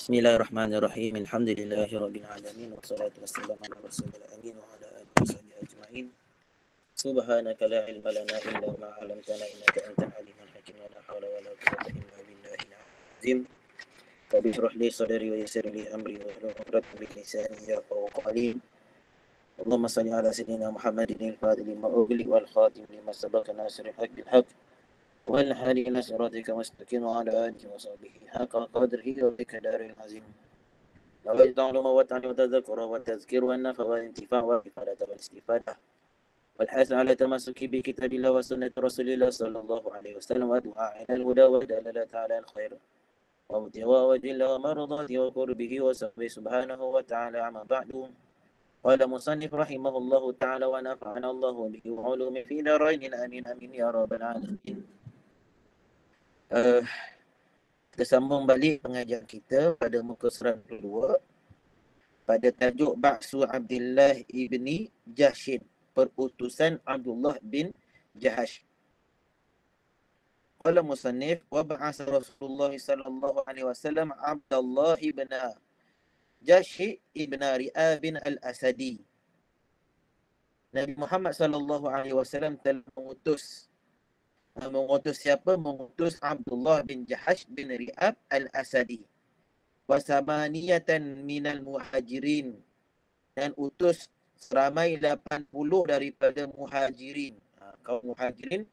Bismillahirrahmanirrahim. Alhamdulillahirabbil alamin wassalatu wassalamu ala rasulil amin wa ala alihi washabihi ajmain. Subhanaka la ilma lana illa ma 'allamtana innaka antal alimul hakim. La haula wala quwwata illa billahil azim. Rabbi shrah li sadri wa yassir li amri wa hlul 'uqdatam min lisani yafqahu qawli. Allahumma shalli ala sayyidina Muhammadin al-fatih lima ughliq wal khatim lima sabaqa nasiril haqq bil haqq. والهادي إلى صراطك المستقيم وعلى آله وصحبه حق قدره ومقداره العظيم. وإذ تعلم وتعلم وتذكر والتذكير والنفع والانتفاع والإفادة والاستفادة والحث على التمسك بكتاب الله وسنة رسول الله صلى الله عليه وسلم والدعاء إلى الهدى والدلالة على الخير وابتغاء وجه الله ومرضاته وقربه وسبحانه سبحانه وتعالى. أما بعد، قال المصنف رحمه الله تعالى ونفعنا الله به وعلومه في دارين آمين آمين يا رب العالمين. Kita sambung balik pengajian kita pada muka surat kedua pada tajuk Ba'su Abdullah ibni Jahshin, perutusan Abdullah bin Jahash. Qala musannif wa ba'asa Rasulullah sallallahu alaihi wasallam Abdullah ibn Jahsh ibn Ri'ab al-Asadi. Nabi Muhammad sallallahu alaihi wasallam telah mengutus siapa? Mengutus Abdullah bin Jahash bin Ri'ab al-Asadi. Wasamaniyatan minal muhajirin, dan utus seramai 80 daripada muhajirin, kaum muhajirin,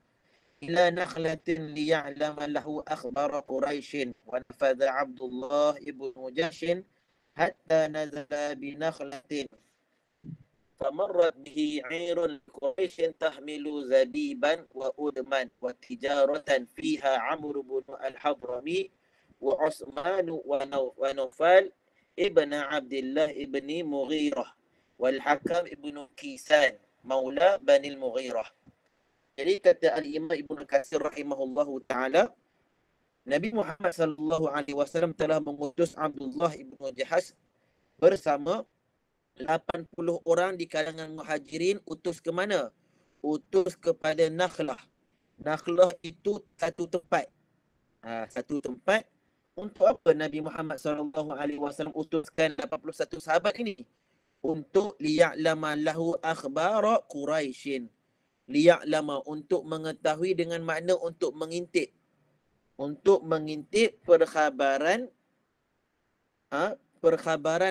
ila nakhlatin liya'lama lahu akhbara Quraishin. Wa nafadha Abdullah ibn Jahshin hatta nazala binakhlatin فمرت به عير قريش تحمل زبيبا وأدما وتجارة فيها عمرو بن الحضرمي وعثمان ونوفل ابن عبد الله ابن مغيرة والحكم ابن كيسان مولى بني المغيرة. Jadi kata Al-Imam Ibn Katsir rahimahullahu ta'ala, Nabi Muhammad sallallahu alaihi wasallam telah mengutus Abdullah ibn Jahash bersama 80 orang di kalangan muhajirin. Utus ke mana? Utus kepada Nakhlah. Nakhlah itu satu tempat. Satu tempat. Untuk apa Nabi Muhammad SAW utuskan 81 sahabat ini? Untuk liya'lama lahu akhbara Quraisyin. Liya'lama, untuk mengetahui, dengan makna untuk mengintip. Untuk mengintip perkhabaran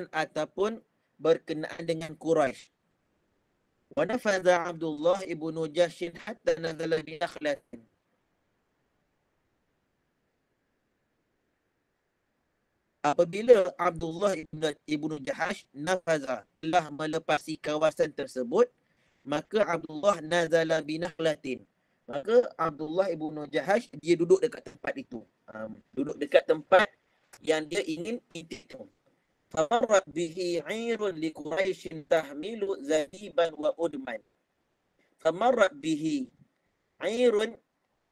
ataupun berkenaan dengan Quraisy. Wa nafadha Abdullah ibn Jahshin hatta nazala bi nakhlatin. Apabila Abdullah ibn Jahash nafadha, telah melepasi kawasan tersebut, maka Abdullah nazala bi nakhlatin. Maka Abdullah ibn Jahash dia duduk dekat tempat itu. Duduk dekat tempat yang dia ingin intip. فمرت به عير لقريش تحمل زبيبا وأدما. فمرت به عير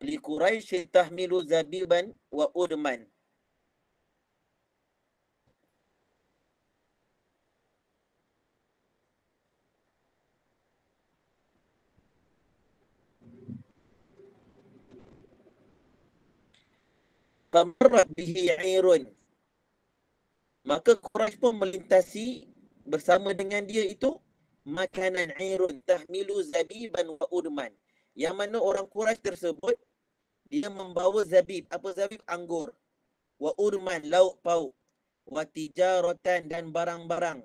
لقريش تحمل زبيبا وأدما. فمرت به عير, maka Quraisy pun melintasi bersama dengan dia itu makanan airun tahmilu zabiban wa udman, yang mana orang Quraisy tersebut dia membawa zabib. Apa zabib? Anggur. Wa udman, lauk pauk. Wa tijaratan, dan barang-barang.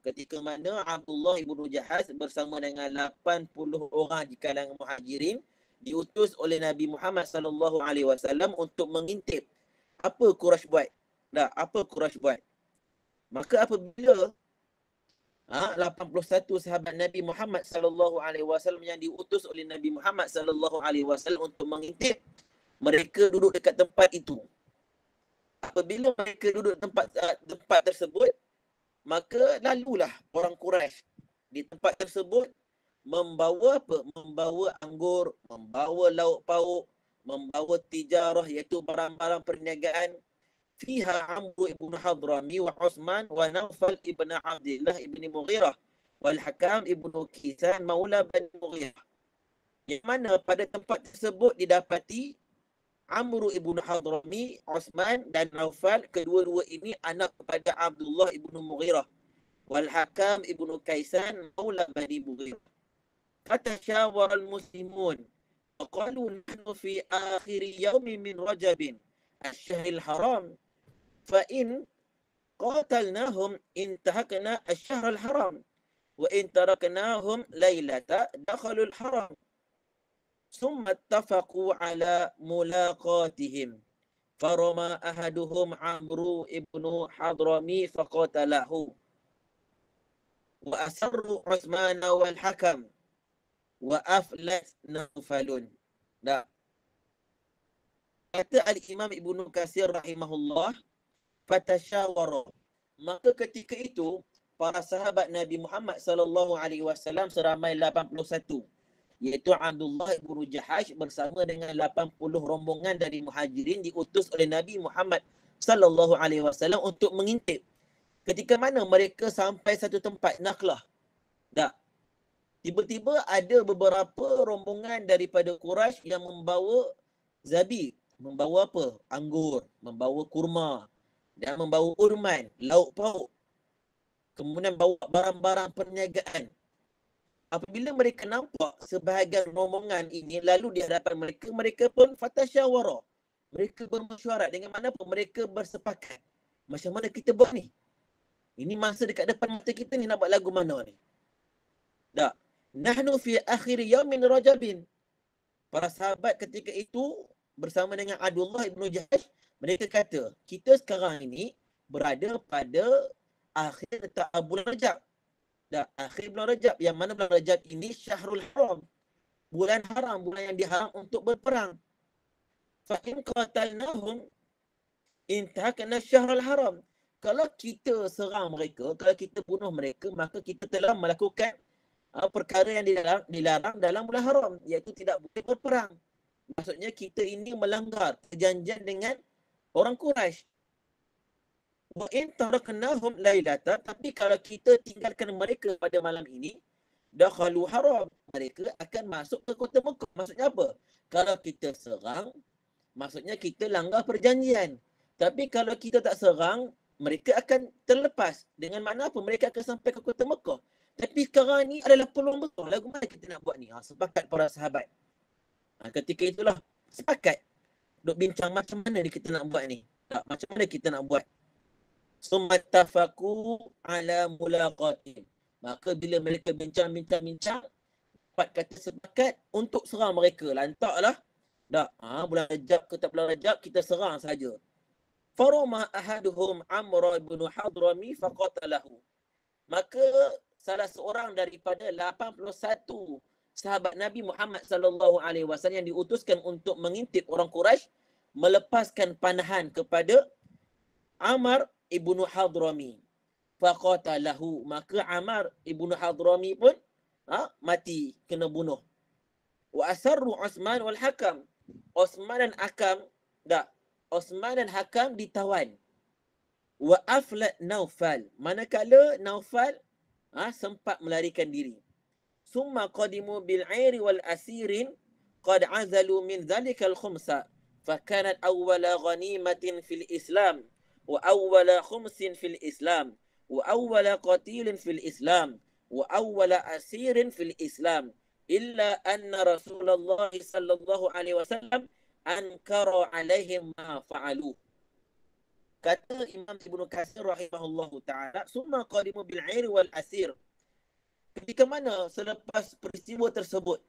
Ketika mana Abdullah ibn Jahash bersama dengan 80 orang di kalangan muhajirin diutus oleh Nabi Muhammad SAW untuk mengintip apa Quraisy buat. Apa Quraisy buat? Maka apabila 81 sahabat Nabi Muhammad SAW yang diutus oleh Nabi Muhammad SAW untuk mengintip, mereka duduk dekat tempat itu. Apabila mereka duduk tempat tersebut, maka lalulah orang Quraisy di tempat tersebut membawa apa? Membawa anggur, membawa lauk pauk, membawa tijarah, iaitu barang-barang perniagaan. Fiha Amru ibn Hadrami wa Uthman wa Nawfal ibn Abdullah ibn Mughirah wal Hakam ibn Kisan maula Bani Mughirah. Yang mana pada tempat tersebut didapati Amr ibn Hadrami, Osman dan Naufal, kedua-dua ini anak kepada Abdullah ibn Mughirah wal Hakam ibn Kaisan maula Bani Mughirah. Fatashawara al-muslimun وقالوا نحن في آخر يوم من رجب الشهر الحرام فإن قاتلناهم انتهكنا الشهر الحرام وإن تركناهم ليلة دخلوا الحرام ثم اتفقوا على ملاقاتهم فرمى أحدهم عمرو بن حضرمي فقتله وأسروا عثمان والحكم وأفلت نوفل. Dah. Kata Al-Imam Ibnu Katsir rahimahullah, fatashawara. Maka ketika itu para sahabat Nabi Muhammad sallallahu alaihi wasallam seramai 81, iaitu Abdullah ibn Jahash bersama dengan 80 rombongan dari Muhajirin diutus oleh Nabi Muhammad sallallahu alaihi wasallam untuk mengintip. Ketika mana mereka sampai satu tempat Nakhlah. Dah. Tiba-tiba ada beberapa rombongan daripada Quraisy yang membawa zabib, membawa apa? Anggur, membawa kurma dan membawa urman, lauk pauk. Kemudian bawa barang-barang perniagaan. Apabila mereka nampak sebahagian rombongan ini lalu di hadapan mereka, mereka pun fatasyawara. Mereka bermesyuarat, dengan mana pun mereka bersepakat. Macam mana kita buat ni? Ini masa dekat depan mata kita ni, nak buat lagu mana ni? Tak. Nahnu fi akhir yaumin rajabin. Para sahabat ketika itu bersama dengan Abdullah ibn Jahash, mereka kata, kita sekarang ini berada pada akhir bulan Rajab. Dah, akhir bulan Rajab. Yang mana bulan Rajab ini Syahrul Haram. Bulan haram, bulan yang diharam untuk berperang. Fa in qatalnahum intahakna Syahrul Haram. Kalau kita serang mereka, kalau kita bunuh mereka, maka kita telah melakukan perkara yang dilarang dalam bulan haram, iaitu tidak boleh berperang. Maksudnya kita ini melanggar perjanjian dengan orang Quraisy. Wa in taraknahum lailata, tapi kalau kita tinggalkan mereka pada malam ini, dakhalu haram, mereka akan masuk ke kota Mekah. Maksudnya apa? Kalau kita serang, maksudnya kita langgar perjanjian. Tapi kalau kita tak serang, mereka akan terlepas. Dengan makna apa? Mereka akan sampai ke kota Mekah. Tapi sekarang ni adalah peluang betul. Lagu mana kita nak buat ni? Sepakat para sahabat. Ketika itulah sepakat. Duk bincang macam mana ni kita nak buat ni. Macam mana kita nak buat. Sumattafaku ala mulaqatin. Maka bila mereka bincang, dapat kata sepakat untuk serang mereka. Lantaklah. Bulan Rajab ke tak bulan Rajab, kita serang saja. Farama ahaduhum Amr ibn Hadrami faqatalahu. Maka salah seorang daripada 81 sahabat Nabi Muhammad sallallahu alaihi wasallam yang diutuskan untuk mengintip orang Quraisy melepaskan panahan kepada Amr ibn Hadrami. Faqatalahu. Maka Amr ibn Hadrami pun mati, kena bunuh. Wa asarru Uthman wal Hakam. Uthman dan Hakam ditawan. Wa aflat Naufal. Manakala Naufal sempat melarikan diri. Summa qadimu bil 'airi wal asirin qad 'azalu min dhalika al khumsa fa kanat awwala ghanimatin fil Islam wa awwala khumsin fil Islam wa awwala qatilin fil Islam wa awwala asirin fil Islam illa anna Rasulullah sallallahu alaihi wasallam ankara alaihim ma fa'alu. Kata Imam Ibnu Katsir rahimahullahu ta'ala, summa qadimu bil 'airi wal asir. Ketika mana selepas peristiwa tersebut,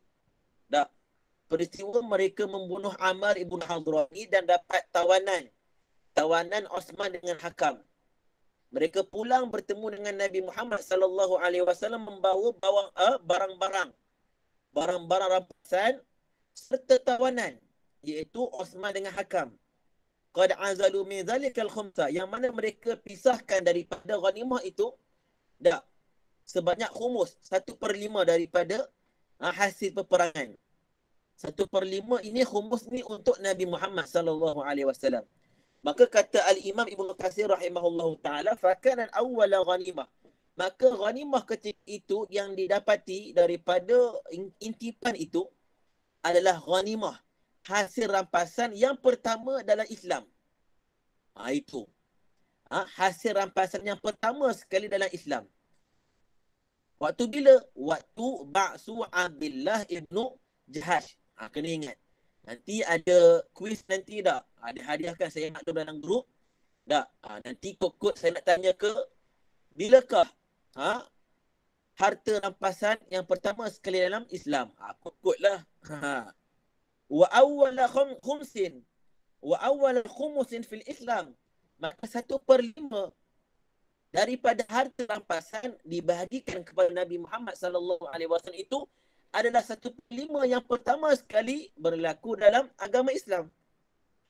peristiwa mereka membunuh Amr ibn Hadrami dan dapat tawanan Osman dengan Hakam. Mereka pulang bertemu dengan Nabi Muhammad sallallahu alaihi wasallam membawa barang-barang rampasan serta tawanan, iaitu Osman dengan Hakam. Qad azalu min zalikal khumsa, yang mana mereka pisahkan daripada ghanimah itu sebanyak khumus, 1/5 daripada hasil peperangan. 1/5 ini khumus ni untuk Nabi Muhammad sallallahu alaihi wasallam. Maka kata Al-Imam Ibnu Katsir rahimahullahu taala, fa kana awwala ghanimah. Maka ghanimah ketika itu yang didapati daripada intipan itu adalah ghanimah hasil rampasan yang pertama dalam Islam. Itu. Hasil rampasan yang pertama sekali dalam Islam. Waktu bila? Waktu Ba'su Abdullah ibnu Jahash. Kena ingat. Nanti ada kuis nanti tak? Ada hadiahkan saya nak tu dalam grup. Tak? Nanti kod-kod saya nak tanya ke bilakah harta rampasan yang pertama sekali dalam Islam? Kod-kod lah. Wa awwala khumsin. Wa awwala khumusin fil Islam. Maka 1/5 daripada harta rampasan dibahagikan kepada Nabi Muhammad SAW itu adalah 1/5 yang pertama sekali berlaku dalam agama Islam.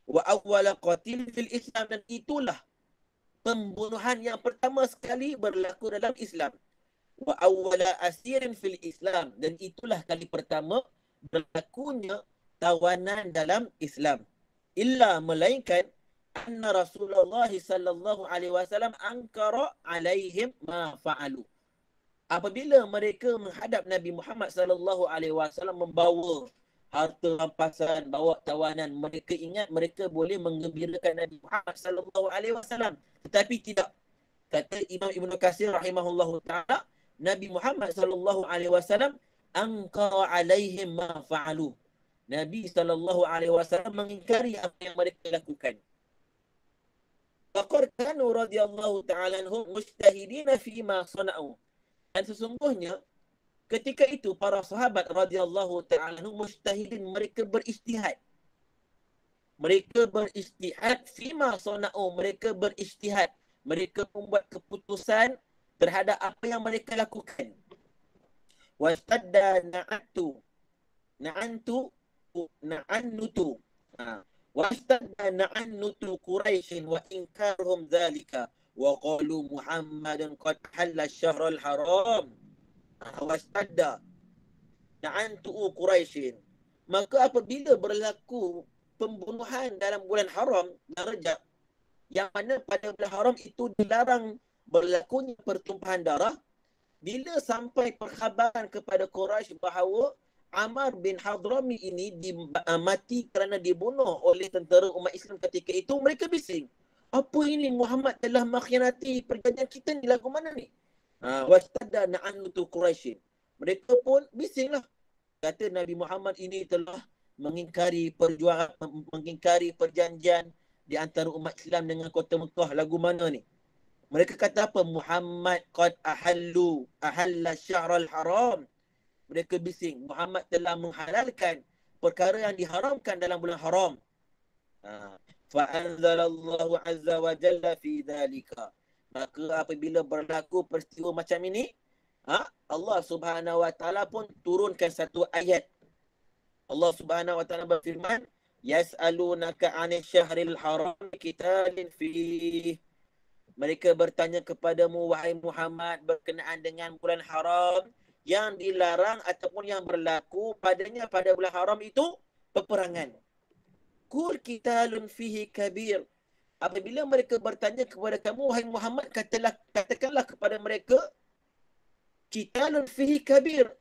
Wa awwala qatil fil Islam, dan itulah pembunuhan yang pertama sekali berlaku dalam Islam. Wa awwala asirin fil Islam, dan itulah kali pertama berlakunya tawanan dalam Islam. Illa melainkan anna Rasulullah sallallahu alaihi wasallam ankara alaihim ma fa'alu. Apabila mereka menghadap Nabi Muhammad sallallahu alaihi wasallam membawa harta rampasan, bawa tawanan, mereka ingat mereka boleh menggembirakan Nabi Muhammad sallallahu alaihi wasallam, tetapi tidak. Kata Imam Ibn Katsir rahimahullahu taala, Nabi Muhammad sallallahu alaihi wasallam ankara alaihim ma fa'alu. Nabi sallallahu alaihi wasallam mengingkari apa yang mereka lakukan. Faqad kanu radhiyallahu ta'ala anhum mujtahidina fi ma sana'u. Dan sesungguhnya ketika itu para sahabat radhiyallahu ta'ala anhum mujtahidin, mereka berijtihad. Mereka berijtihad fi ma sana'u, mereka berijtihad. Mereka membuat keputusan terhadap apa yang mereka lakukan. Wastadda na'annutu wastadda na'annutu Quraishin wa inkarhum dhalika wa qalu Muhammadun qad halla ash-shahr al-haram. Wastadda na'antu Quraishin. Maka apabila berlaku pembunuhan dalam bulan haram dan Rajab, yang mana pada bulan haram itu dilarang berlakunya pertumpahan darah, bila sampai perkhabaran kepada Quraisy bahawa Ammar bin Hadrami ini mati kerana dibunuh oleh tentera umat Islam ketika itu, mereka bising. Apa ini, Muhammad telah mengkhianati perjanjian kita ni, lagu mana ni? Wastadda na'annutu Quraisyin. Mereka pun bisinglah. Kata Nabi Muhammad ini telah mengingkari perjanjian di antara umat Islam dengan kota Mekah, lagu mana ni? Mereka kata apa? Muhammad qad ahalla syahrul haram. Mereka bising. Muhammad telah menghalalkan perkara yang diharamkan dalam bulan haram. Fa'anzalallahu azza wa jalla fi dhalika. Maka apabila berlaku peristiwa macam ini, Allah subhanahu wa ta'ala pun turunkan satu ayat. Allah subhanahu wa ta'ala berfirman, Yas'alunaka 'anil syahril haram qitalin fihi. Mereka bertanya kepadamu, wahai Muhammad, berkenaan dengan bulan haram yang dilarang ataupun yang berlaku padanya pada bulan haram itu peperangan. Qul qitalun fihi kabir. Apabila mereka bertanya kepada kamu, wahai Muhammad, katakanlah kepada mereka, qitalun fihi kabir.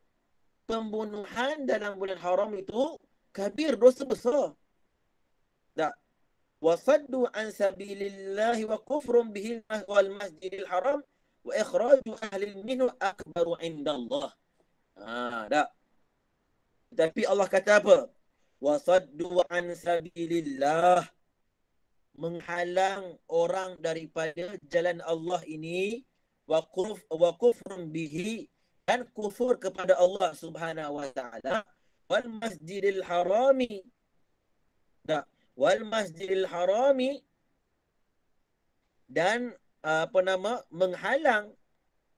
Pembunuhan dalam bulan haram itu kabir, dosa besar. Tak. Wasaddu an sabilillahi wa kufrun bihi wal masjidil haram wa ikhraju ahli minhu akbaru indallah. Tak. Tapi Allah kata apa? Wasaddu an sabilillah. Menghalang orang daripada jalan Allah ini, wa kufrun bihi, dan kufur kepada Allah subhanahu wa ta'ala, wal masjidil harami. Tak. Wal masjidil harami, dan menghalang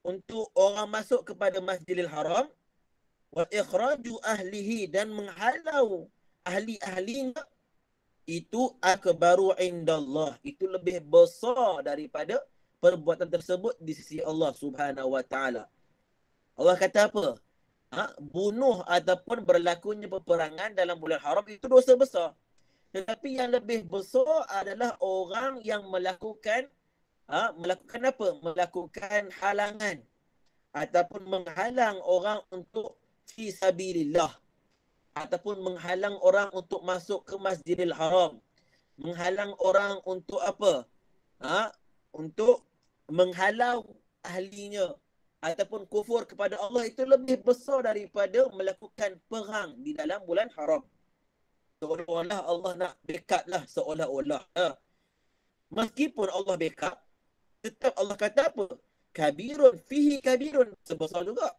untuk orang masuk kepada Masjidil Haram, wa ikhraju ahlihi, dan menghalau ahli-ahlinya, itu akbaru indallah, itu lebih besar daripada perbuatan tersebut di sisi Allah subhanahu wa ta'ala. Allah kata apa? Bunuh ataupun berlakunya peperangan dalam bulan haram itu dosa besar. Tetapi yang lebih besar adalah orang yang melakukan apa? Melakukan halangan ataupun menghalang orang untuk fi sabilillah. ataupun menghalang orang untuk masuk ke Masjidil Haram, menghalang orang untuk apa? Untuk menghalau ahlinya ataupun kufur kepada Allah, itu lebih besar daripada melakukan perang di dalam bulan haram. Seolah-olah Allah nak backup lah, seolah-olah. Meskipun Allah backup, tetap Allah kata apa? Kabirun fihi kabirun, sebesar juga.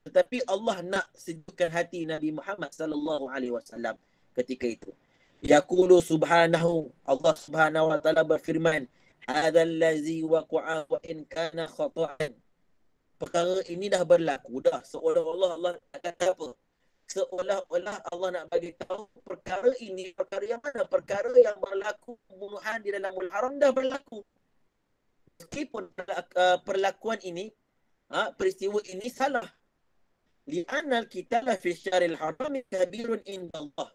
Tetapi Allah nak sejukkan hati Nabi Muhammad sallallahu alaihi wasallam ketika itu. Yaqulu subhanahu, Allah Subhanahu wa taala berfirman, hadzal ladzi waqa'a wa in kana khata'an. Perkara ini dah berlaku dah. Seolah-olah Allah kata apa? Seolah-olah Allah nak bagi tahu perkara ini, perkara yang mana? Perkara yang berlaku pembunuhan di dalam bulan haram dah berlaku. Meskipun perlakuan ini, peristiwa ini salah. Li'anal qitala fi syaril haram kabirun indallah.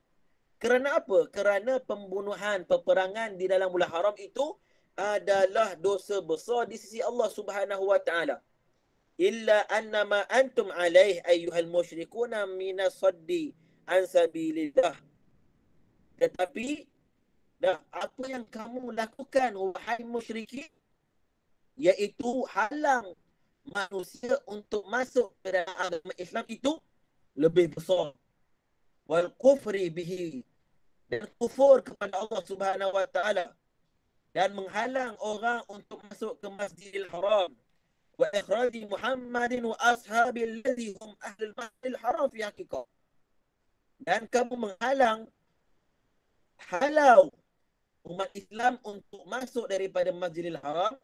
Kerana apa? Kerana pembunuhan, peperangan di dalam bulan haram itu adalah dosa besar di sisi Allah Subhanahu wa taala. Illa annama antum alaih ayyuhal musyrikuna minas saddi an sabilillah. Tetapi apa yang kamu lakukan wahai musyrikin, iaitu halang manusia untuk masuk ke dalam agama Islam, itu lebih besar. Wal kufri bihi, dan kufur kepada Allah Subhanahu wa taala, dan menghalang orang untuk masuk ke Masjidil Haram, wa ikhraji Muhammadin wa ashabil ladzi hum ahlul Masjidil Haram fi haqiqah, dan kamu halau umat Islam untuk masuk daripada Masjidil Haram,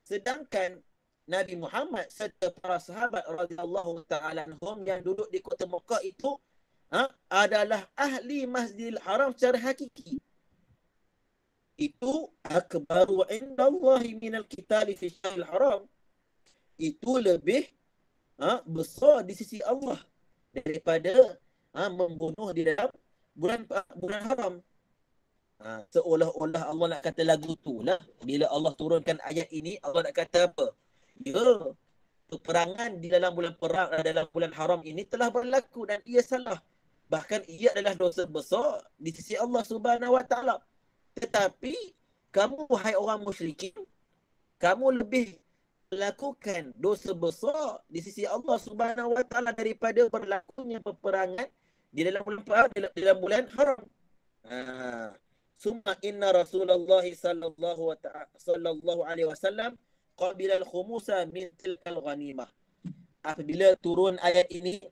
sedangkan Nabi Muhammad serta para sahabat radhiyallahu taala anhum yang duduk di kota Mekah itu adalah ahli Masjidil Haram secara hakiki. Itu akbaru indallahi minal qitali fi syahril haram. Itu lebih besar di sisi Allah daripada membunuh di dalam bulan haram. Seolah-olah Allah nak kata lagu tu lah. Bila Allah turunkan ayat ini, Allah nak kata apa? Ya, peperangan di dalam bulan haram ini telah berlaku dan ia salah. Bahkan ia adalah dosa besar di sisi Allah Subhanahu wa taala. Tetapi kamu wahai orang musyrikin, kamu lebih melakukan dosa besar di sisi Allah Subhanahu wa taala daripada berlakunya peperangan di dalam bulan haram. Summa inna Rasulullah sallallahu alaihi wasallam qabila al-khumusa min tilkal ghanimah. Apabila turun ayat ini,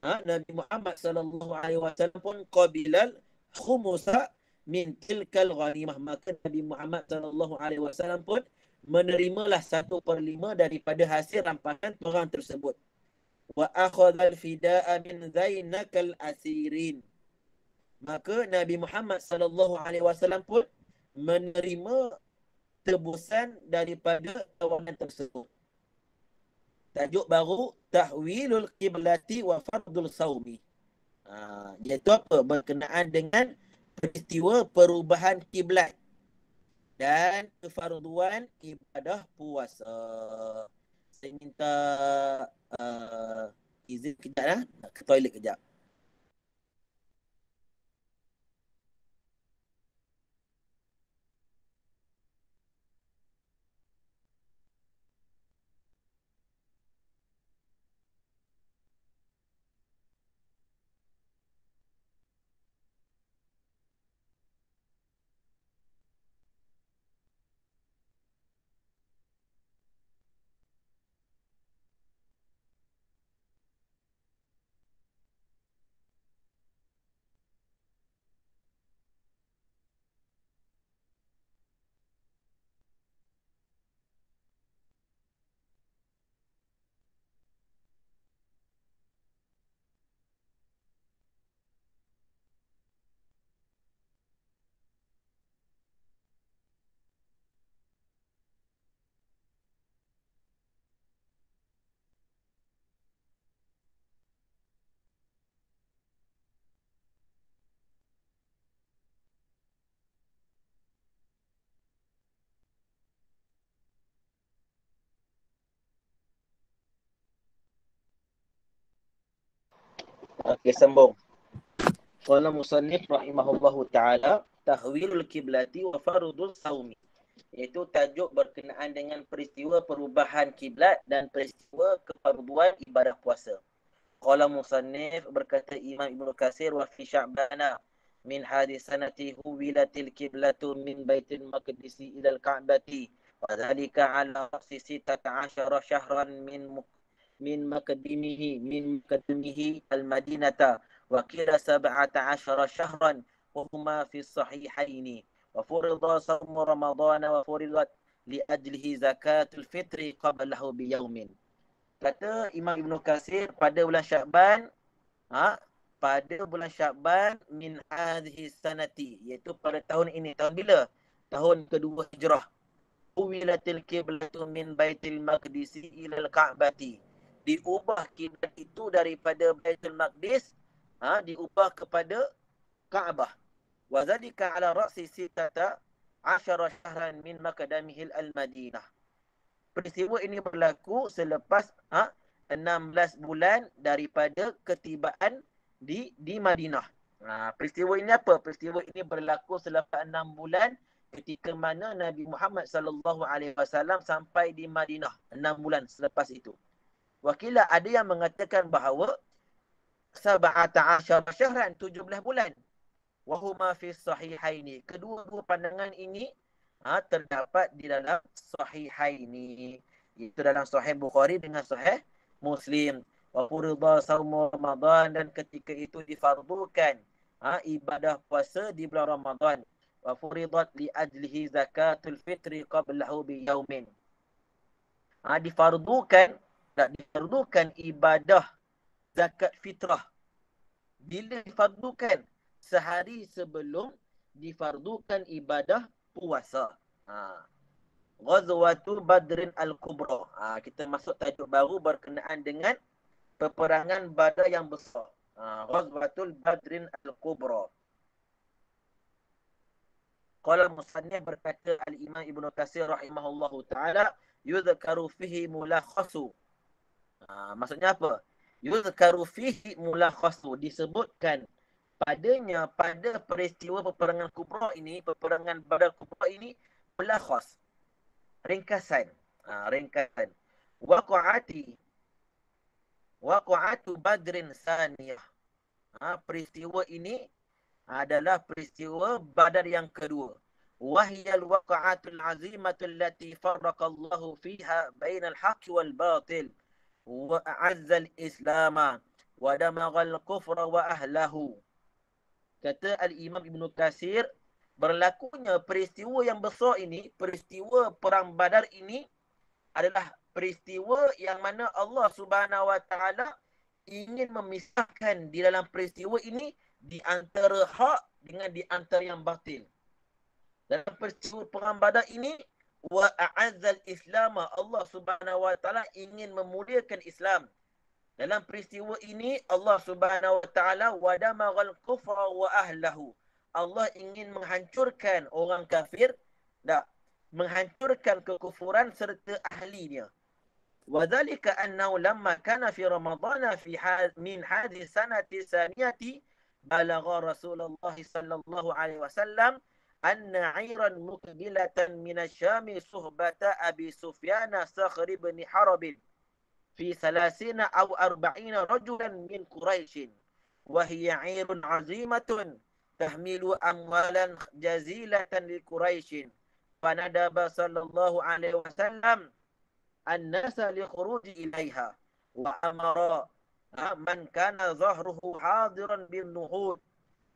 Nabi Muhammad sallallahu alaihi wasallam pun qabilal khumusa min tilkal ghanimah, maka Nabi Muhammad sallallahu alaihi wasallam pun menerimalah 1/5 daripada hasil rampasan perang tersebut. Wa akhadhal fida'a min zainakal asirin, maka Nabi Muhammad sallallahu alaihi wasallam pun menerima tebusan daripada tawanan tersebut. Tajuk baru, tahwilul qiblati wa fardul saumi. Iaitu apa? Berkenaan dengan peristiwa perubahan kiblat dan kefarduan ibadah puasa. Saya minta izin kejap lah, ke toilet kejap. Okey, sambung. Qala musannif rahimahullahu ta'ala tahwilul kiblati wa farudus saumi, iaitu tajuk berkenaan dengan peristiwa perubahan kiblat dan peristiwa kefarduan ibadah puasa. Qala musannif, berkata Imam Ibnu Katsir, wa fi Sya'bana min hadis sanati huwilatil kiblatu min baitil maqdisi ila al-ka'bati wa dhalika ala ra'si 16 syahran min makadimihi al-madinata wa kira 17 syahran wa huma fi sahihaini wa furida sawmu ramadana wa furidat li ajlihi zakatul fitri qablahu bi yaumin. Kata Imam Ibnu Katsir, pada bulan Sya'ban, pada bulan Sya'ban min hadhihi sanati, iaitu pada tahun ini. Tahun bila? Tahun kedua Hijrah. Uwilatil kiblatu min Baitul Maqdisi ila al-Ka'bati. Diubah kiblat itu daripada Baitul Maqdis, diubah kepada Ka'bah. Wa zalika ala ra'si 16 syahran min makadamihil al-Madinah. Peristiwa ini berlaku selepas 16 bulan daripada ketibaan di Madinah. Peristiwa ini apa? Peristiwa ini berlaku selepas 6 bulan ketika mana Nabi Muhammad SAW sampai di Madinah. 6 bulan selepas itu. Wakilah ada yang mengatakan bahawa 17 syahran, 17 bulan. Wahuma fi sahihaini. Kedua-dua pandangan ini terdapat di dalam sahihaini, itu dalam sahih Bukhari dengan sahih Muslim. Wa furida saumu Ramadan, dan ketika itu difardukan ibadah puasa di bulan Ramadan. Wa furidat li ajlihi zakatul fitri qablahu bi yaumin. Difardukan ibadah zakat fitrah. Bila difardukan? Sehari sebelum difardukan ibadah puasa. Ghazwatul Badrin Al-Kubra. Kita masuk tajuk baru berkenaan dengan peperangan Badar yang besar. Ghazwatul Badrin Al-Kubra. Qala musannif, berkata Al-Imam Ibnu Katsir rahimahullahu ta'ala, yudhkaru fihi mulakhasu. Maksudnya apa? Yudhkaru fihi mulakhasu, disebutkan padanya, pada peristiwa peperangan Kubra ini, peperangan Badar Kubra ini, mulakhas, ringkasan. Ringkasan. Waqa'atu Badrin saniyah. Peristiwa ini adalah peristiwa Badar yang kedua. Wahyal waqa'atul azimatul lati farraqallahu fiha bainal haqqi wal batil wa a'azzal islama wa damaghal kufra wa ahlahu. Kata Al-Imam Ibnu Katsir, berlakunya peristiwa yang besar ini, peristiwa perang Badar ini adalah peristiwa yang mana Allah Subhanahu Wa Taala ingin memisahkan di dalam peristiwa ini di antara hak dengan di antara yang batil. Dalam peristiwa perang Badar ini, wa a'azzal Islam, Allah Subhanahu Wa Taala ingin memuliakan Islam. Dalam peristiwa ini Allah Subhanahu Wa Taala wadamaghal kufra wa ahlahu. Allah ingin menghancurkan orang kafir, menghancurkan kekufuran serta ahlinya. Wa dzalika annahu lamma kana fi Ramadhan min hadhihi sanati saniyati balagha Rasulullah sallallahu alaihi wasallam anna 'ayran muqbilatan min asy-Syam suhbata Abi Sufyan Sakhr ibn Harb في 30 أو 40 رجلا من قريش وهي عير عظيمة تحمل أموالا جزيلة لقريش فندب صلى الله عليه وسلم الناس لخروج إليها وأمر من كان ظهره حاضرا بالنهوض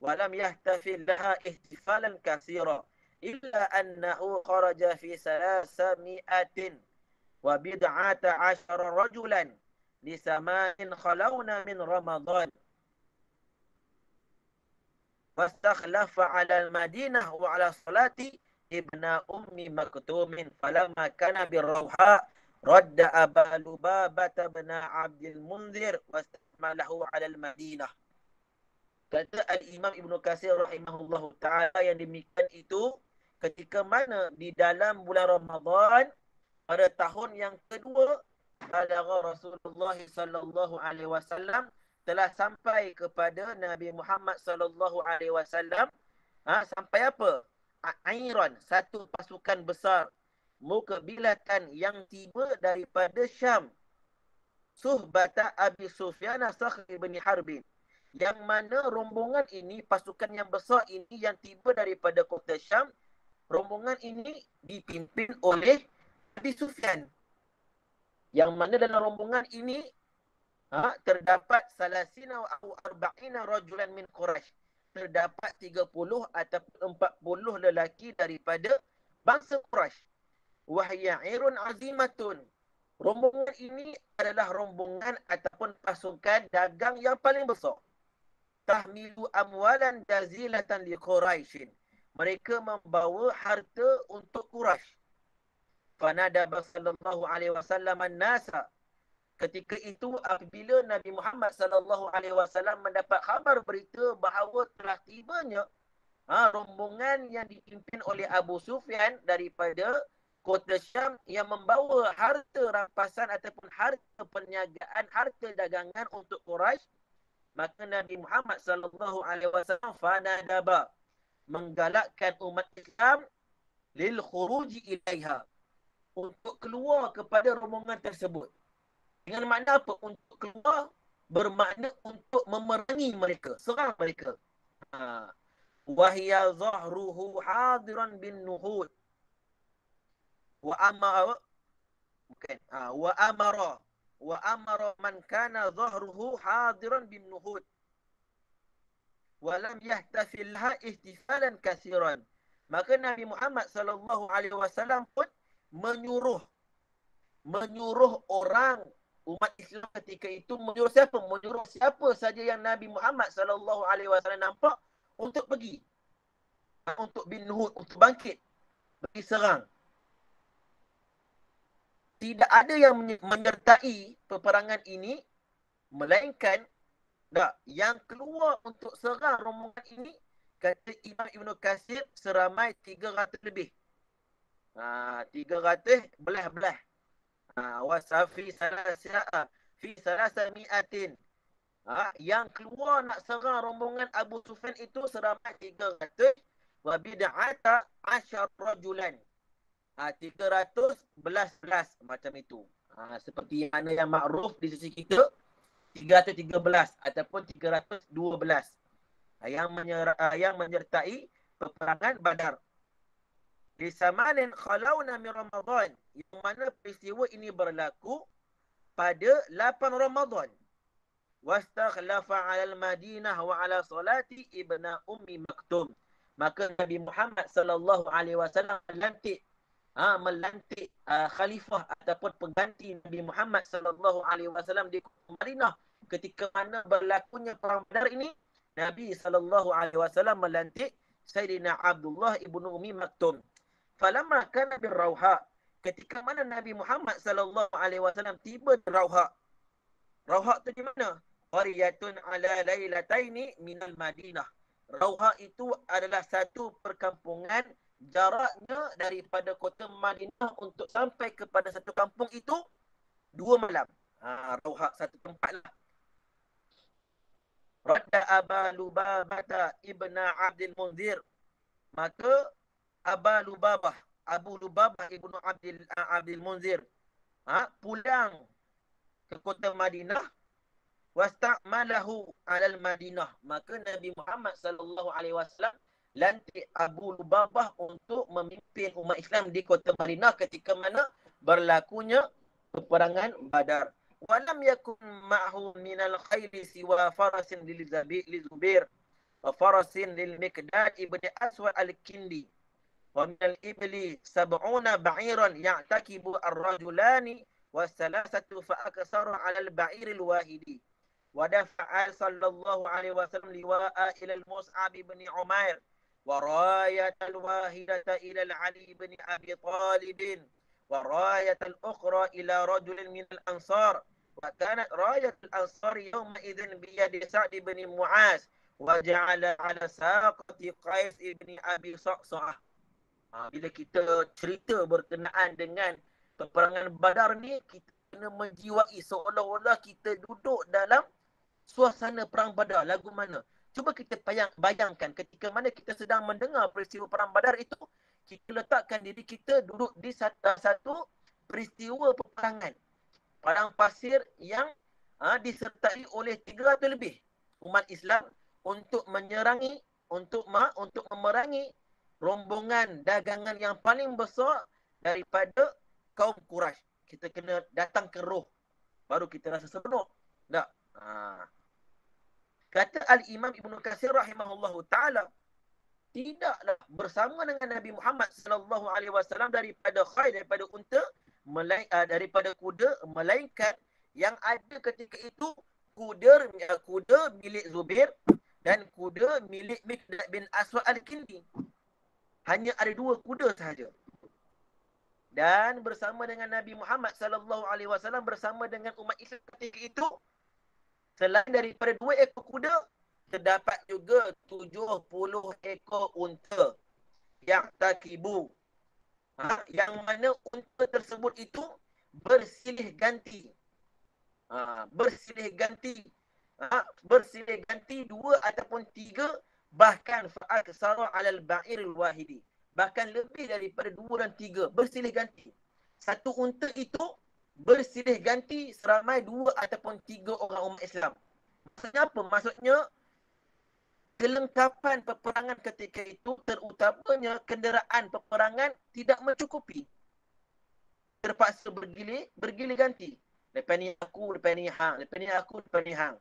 ولم يحتفل لها احتفالا كثيرا إلا أنه خرج في 300 وبضعة عشر رجلا لثمان خلون من رمضان واستخلف على المدينة وعلى الصلاة ابن أم مكتوم فلما كان بالروحاء رد أبا لبابة بن عبد المنذر واستعمله على المدينة. Kata Al-Imam Ibnu Katsir rahimahullahu ta'ala, yang demikian itu ketika mana di dalam bulan Ramadan pada tahun yang kedua, balagha Rasulullah sallallahu alaihi wasallam telah sampai kepada Nabi Muhammad sallallahu alaihi wasallam sampai apa? Airan, satu pasukan besar, mukabilatan yang tiba daripada Syam, suhbata Abi Sufyan Sakhr bin Harbin, yang mana rombongan ini, pasukan yang besar ini yang tiba daripada kota Syam, rombongan ini dipimpin oleh Abi Sufyan, yang mana dalam rombongan ini terdapat salasina atau arba'ina rajulan min Quraisy, terdapat 30 ataupun 40 lelaki daripada bangsa Quraisy. Wahya'irun azimatun, rombongan ini adalah rombongan ataupun pasukan dagang yang paling besar. Tahmilu amwalan jazilatan li Quraisyin, mereka membawa harta untuk Quraisy. Fanada sallallahu alaihi wasallam an-nasa, ketika itu apabila Nabi Muhammad sallallahu alaihi wasallam mendapat khabar berita bahawa telah tibanya rombongan yang dipimpin oleh Abu Sufyan daripada kota Syam yang membawa harta rampasan ataupun harta perniagaan, harta dagangan untuk Quraisy, maka Nabi Muhammad sallallahu alaihi wasallam fanadaba, menggalakkan umat Islam lil khuruji ilaiha, untuk keluar kepada rombongan tersebut. Dengan makna apa? Untuk keluar bermakna untuk memerangi mereka, serang mereka. Wahya zahruhu hadiran bin nuhud. Wa amara wa amara man kana zahruhu hadiran bin nuhud. Wa lam yahtafilha ihtifalan katsiran. Maka Nabi Muhammad sallallahu alaihi wasallam pun menyuruh orang, umat Islam ketika itu, menyuruh siapa? Menyuruh siapa saja yang Nabi Muhammad sallallahu alaihi wasallam nampak untuk pergi, untuk bin Nuhud, untuk bangkit, pergi serang. Tidak ada yang menyertai peperangan ini, melainkan yang keluar untuk serang rombongan ini, kata Imam Ibn Katsir, seramai 300 lebih. 300 belah-belah. Wasafi fi salasami'atin. Yang keluar nak serang rombongan Abu Sufyan itu seramai 300. Wa bid'ata 10 rajulan. 300 belas macam itu. Seperti mana yang makruf di sisi kita, 313 ataupun 312 yang menyertai peperangan Badar. Di samanin khalawna min Ramadan, yang mana peristiwa ini berlaku pada 8 Ramadan. Wastakhlafa 'ala al-Madinah wa 'ala salati ibna Ummi Maktum. Maka Nabi Muhammad sallallahu alaihi wasallam melantik khalifah ataupun pengganti Nabi Muhammad sallallahu alaihi wasallam di Madinah. Ketika mana berlakunya perang Badar ini, Nabi sallallahu alaihi wasallam melantik Sayyidina Abdullah ibnu Ummi Maktum. Falamma kana bir Rauha, ketika mana Nabi Muhammad sallallahu alaihi wasallam tiba di Rauha. Rauha tu di mana? Qaryatun ala lailataini minal Madinah. Rauha itu adalah satu perkampungan, jaraknya daripada kota Madinah untuk sampai kepada satu kampung itu 2 malam. Rauha satu tempat lah. Radda Aba Lubabata ibna Abdul Munzir. Maka Abu Lubabah ibnu Abdul Munzir pulang ke kota Madinah. Wasta'malahu 'alal Madinah. Maka Nabi Muhammad sallallahu alaihi wasallam lantik Abu Lubabah untuk memimpin umat Islam di kota Madinah ketika mana berlakunya peperangan Badar. Walam yakun ma'hu minal khayli siwa farasin lil Zubair wa farasin lil Miqdad ibn Aswad al-Kindi. ومن الإبل 70 بعيرا يعتكب الرجلان والثلاثة فأكثر على البعير الواحد. ودفع صلى الله عليه وسلم لواء إلى المصعب بن عمير وراية الواحدة إلى العلي بن أبي طالب وراية الأخرى إلى رجل من الأنصار. وكانت راية الأنصار يومئذ بيد سعد بن معاذ وجعل على ساقة قيس بن أبي صعصعة. Bila kita cerita berkenaan dengan peperangan Badar ni, kita kena menjiwai seolah-olah kita duduk dalam suasana perang Badar lagu mana? Cuba kita bayangkan ketika mana kita sedang mendengar peristiwa perang Badar itu, kita letakkan diri kita duduk di satu peristiwa peperangan padang pasir yang disertai oleh 300 lebih umat Islam untuk menyerangi, untuk memerangi rombongan dagangan yang paling besar daripada kaum Quraisy. Kita kena datang ke roh, baru kita rasa sebenar. Tak? Kata Al-Imam Ibn Katsir rahimahullahu ta'ala, tidaklah bersama dengan Nabi Muhammad sallallahu alaihi wasallam daripada khair, daripada unta, daripada kuda, melainkan yang ada ketika itu kuda milik Zubair dan kuda milik Miqdad bin Aswad al-Kindi. Hanya ada 2 kuda sahaja. Dan bersama dengan Nabi Muhammad sallallahu alaihi wasallam, bersama dengan umat Islam ketika itu, selain daripada 2 ekor kuda, terdapat juga 70 ekor unta yang takibu. Yang mana unta tersebut itu bersilih ganti. Bersilih ganti 2 ataupun 3, bahkan fa'aksara 'alal ba'iril wahidi. Bahkan lebih daripada 2 dan 3 bersilih ganti. Satu unta itu bersilih ganti seramai 2 ataupun 3 orang umat Islam. Maksudnya apa? Maksudnya kelengkapan peperangan ketika itu, terutamanya kenderaan peperangan, tidak mencukupi. Terpaksa bergilir ganti. Lepas ni aku, lepas ni hang, lepas ni aku, lepas ni hang.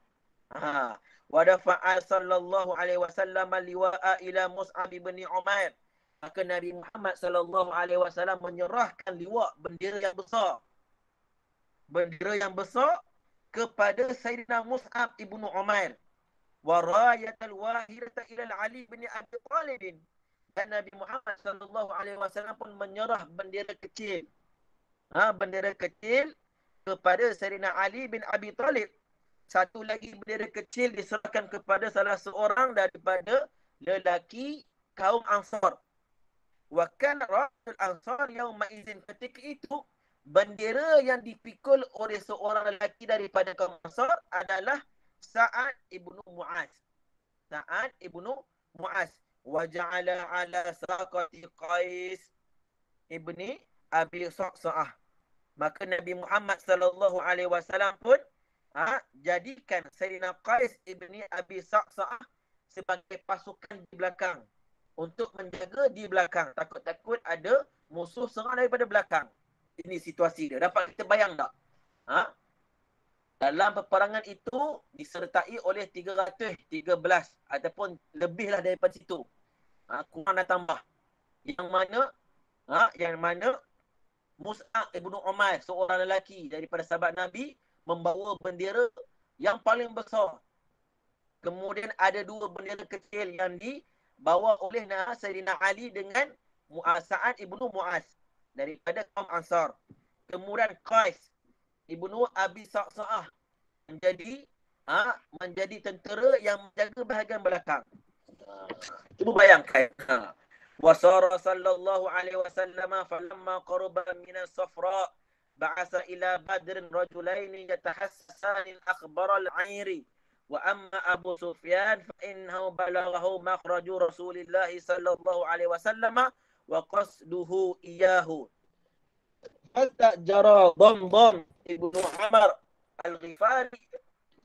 Wa dafa'a sallallahu alaihi wasallam liwa'a ila Mus'ab bin Umair. Maka Nabi Muhammad sallallahu alaihi wasallam menyerahkan liwa', bendera yang besar. Bendera yang besar kepada Sayyidina Mus'ab ibn Umair. Wa rayatal wahidata ila Ali bin Abi Talib. Dan Nabi Muhammad sallallahu alaihi wasallam pun menyerah bendera kecil. Bendera kecil kepada Sayyidina Ali bin Abi Talib. Satu lagi bendera kecil diserahkan kepada salah seorang daripada lelaki kaum Ansar. Wa kana rasul Ansar yauma idzin, ketika itu bendera yang dipikul oleh seorang lelaki daripada kaum Ansar adalah Sa'ad ibnu Mu'az. Sa'ad ibnu Mu'az. Wa ja'ala ala saqati Qais ibni Abi Sa'sa'ah. Maka Nabi Muhammad sallallahu alaihi wasallam pun jadikan Sayyidina Qais ibni Abi Sa'sa'ah sebagai pasukan di belakang, untuk menjaga di belakang. Takut-takut ada musuh serang daripada belakang. Ini situasi dia. Dapat kita bayang tak? Dalam peperangan itu disertai oleh 313 ataupun lebihlah daripada situ. Kurang dan tambah. Yang mana Mus'ab ibn Umair, seorang lelaki daripada sahabat Nabi, membawa bendera yang paling besar. Kemudian ada 2 bendera kecil yang dibawa oleh Sayyidina Ali dengan Sa'ad ibn Mu'az daripada kaum Ansar. Kemudian Qais ibnu Abi Sa'sa'ah menjadi tentera yang menjaga bahagian belakang. Cuba bayangkan. Wasara sallallahu alaihi wasallam falamma qaraba min as-safra ba'atha ila Badr rajulain yatahassasan akhbar al-'ayri wa amma Abu Sufyan fa innahu balaghahu makhraju Rasulillah sallallahu alaihi wasallam wa qasduhu iyyahu. Hatta jara Damdam ibnu Amr al-Ghifari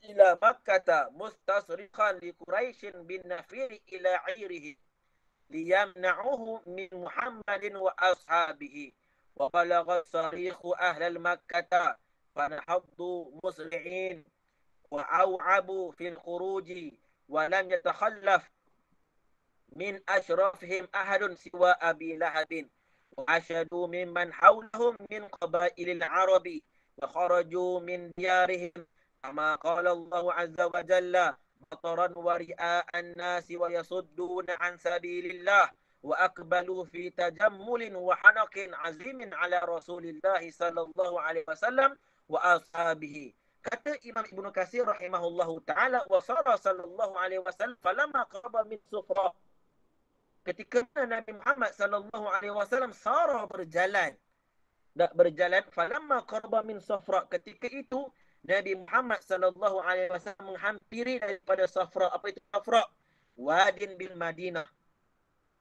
ila Makkah mustasrikhan li Quraisy bin Nafir ila 'ayrihi liyamna'uhu min Muhammadin wa ashabihi wa balagha sarikhu ahli Makkah fanahaddu musli'in wa aw'abu fil khuruji wa lam yatakhallaf min ashrafihim ahadun siwa Abi Lahabin wa ashadu mimman hawlahum min qabailil arabi wa kharaju min diyarihim kama qala Allah azza wa jalla بطرا ورئاء الناس ويصدون عن سبيل الله وأقبلوا في تجمل وحنق عزيم على رسول الله صلى الله عليه وسلم وأصحابه. Kata Imam Ibn Katsir rahimahullahu ta'ala, wasara sallallahu alaihi wasallam falamma qaraba min Sufra. Ketika Nabi Muhammad sallallahu alaihi wasallam berjalan, falamma qaraba min Sufra, ketika itu Nabi Muhammad sallallahu alaihi wasallam menghampiri daripada Safra. Apa itu Safra? Wadin bil Madinah.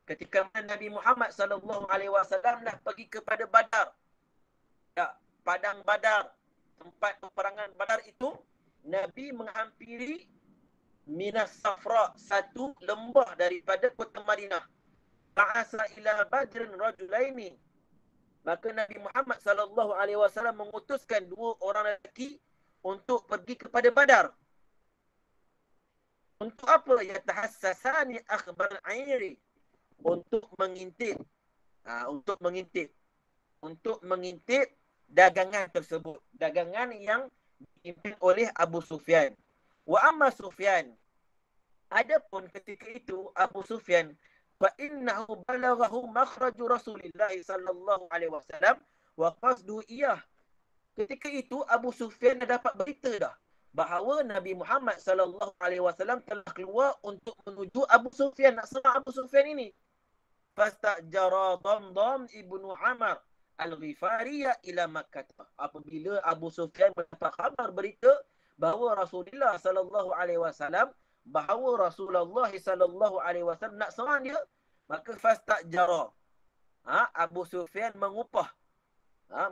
Ketika Nabi Muhammad sallallahu alaihi wasallam dah pergi kepada Badar. Ya, padang Badar, tempat peperangan Badar itu, Nabi menghampiri Minas Safra, satu lembah daripada kota Madinah. Ba'asa ila Badrin rajulaini. Maka Nabi Muhammad sallallahu alaihi wasallam mengutuskan dua orang lelaki untuk pergi kepada Badar. Untuk apa? Yatahassasani akhbar airi. Untuk mengintip. Untuk mengintip dagangan tersebut. Dagangan yang dipimpin oleh Abu Sufyan. Wa amma Sufyan. Adapun ketika itu Abu Sufyan, fa innahu balaghahu makhraju Rasulillah sallallahu alaihi wasallam wa qasdu iyah. Ketika itu Abu Sufyan dah dapat berita dah bahawa Nabi Muhammad sallallahu alaihi wasallam telah keluar untuk menuju Abu Sufyan, nak serang Abu Sufyan ini. Fastajara Damdam ibnu Amr al-Ghifari ila Makkah. Apabila Abu Sufyan mendapat khabar berita bahawa Rasulullah sallallahu alaihi wasallam nak serang dia, maka fastajara. Abu Sufyan mengupah,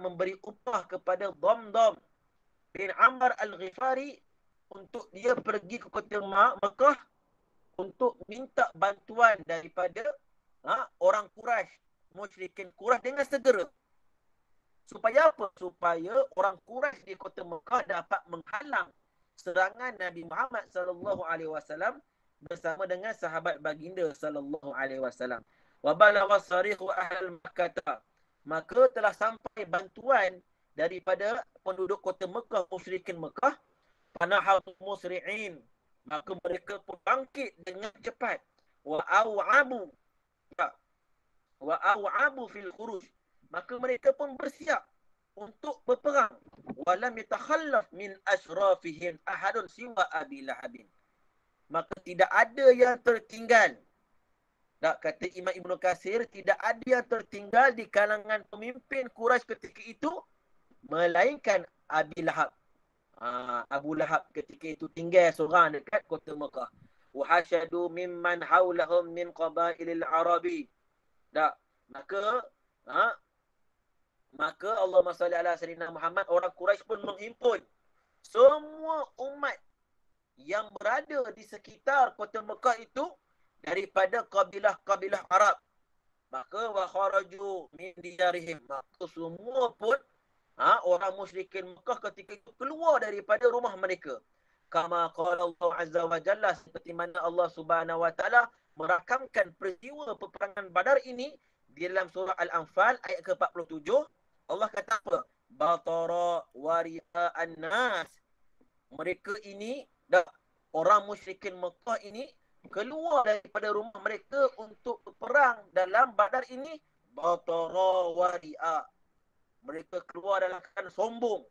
memberi upah kepada Damdam bin Amr al-Ghifari untuk dia pergi ke kota Mekah untuk minta bantuan daripada orang Quraisy, musyrikin Quraisy dengan segera. Supaya apa? Supaya orang Quraisy di kota Mekah dapat menghalang serangan Nabi Muhammad sallallahu alaihi wasallam bersama dengan sahabat baginda sallallahu alaihi wasallam. Wa balagha sarihu ahlul Makkah. Maka telah sampai bantuan daripada penduduk kota Mekah, musyrikin Mekah. Panahatu musri'in. Maka mereka pun bangkit dengan cepat. Wa aw'abu fil khuruj. Maka mereka pun bersiap untuk berperang. Walam yatakhallaf min ashrafihim ahadun siwa Abi Lahab. Maka tidak ada yang tertinggal. Tak, kata Imam Ibn Katsir, tidak ada yang tertinggal di kalangan pemimpin Quraisy ketika itu melainkan Abi Lahab. Abu Lahab ketika itu tinggal seorang dekat kota Mekah. Wa hashadu mimman hawlahum min qabailil Arabi. Tak, maka Allahumma salli ala sayyidina Muhammad, orang Quraisy pun menghimpun semua umat yang berada di sekitar kota Mekah itu daripada kabilah-kabilah Arab. Maka wa kharaju min diyarihim. Maka semua pun orang musyrikin Mekah ketika itu keluar daripada rumah mereka. Kama qala Allah azza wa jalla, seperti mana Allah Subhanahu wa taala merakamkan peristiwa peperangan Badar ini di dalam surah Al-Anfal ayat ke-47. Allah kata apa? Batara wari'an nas. Mereka ini, orang musyrikin Mekah ini keluar daripada rumah mereka untuk berperang dalam Badar ini. Batara wari'a. Mereka keluar dalam keadaan sombong,